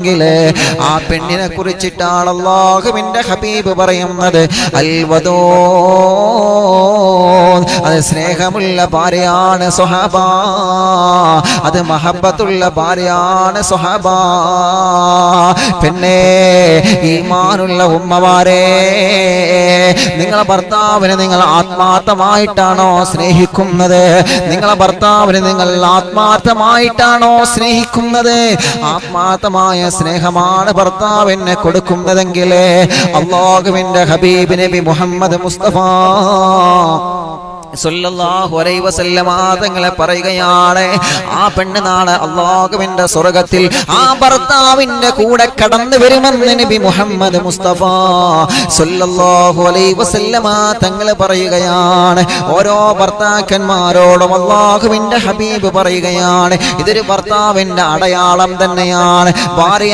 പെണ്ണുണ്ടെങ്കിൽ ആ പെണ്ണിനെ കുറിച്ചിട്ടാണ് അല്ലാഹുവിന്റെ ഹബീബ് പറയുന്നത് അൽ വദൂദ്. അത് സ്നേഹമുള്ള ഭാര്യയാണ് സ്വഹാബ, അത് മഹബ്ബത്തുള്ള ഭാര്യയാണ് സ്വഹാബ. പിന്നെ ഈമാനുള്ള ഉമ്മമാരെ, നിങ്ങളെ ഭർത്താവിനെ നിങ്ങൾ ആത്മാർത്ഥമായിട്ടാണോ സ്നേഹിക്കുന്നത്? നിങ്ങളെ ഭർത്താവിനെ നിങ്ങൾ ആത്മാർത്ഥമായിട്ടാണോ സ്നേഹിക്കുന്നത്? ആത്മാർത്ഥമായ സ്നേഹമാണ് ഭർത്താവിനെ കൊടുക്കുന്നതെങ്കിൽ അല്ലാഹുവിന്റെ ഹബീബ് നബി മുഹമ്മദ് മുസ്തഫ സല്ലല്ലാഹു അലൈഹി വസല്ലമ തങ്ങളെ പറയുകയാണ്, ആ പെണ്ണ് നാളെ അല്ലാഹുവിന്റെ സ്വർഗ്ഗത്തിൽ ആ ഭർത്താവിന്റെ കൂടെ കടന്നു വരുമെന്ന് നബി മുഹമ്മദ് മുസ്തഫ സല്ലല്ലാഹു അലൈഹി വസല്ലമ തങ്ങൾ പറയുകയാണ്. ഓരോ ഭർത്താക്കന്മാരോടും അല്ലാഹുവിന്റെ ഹബീബ് പറയുകയാണ്, ഇതൊരു ഭർത്താവിന്റെ അടയാളം തന്നെയാണ്. ഭാര്യ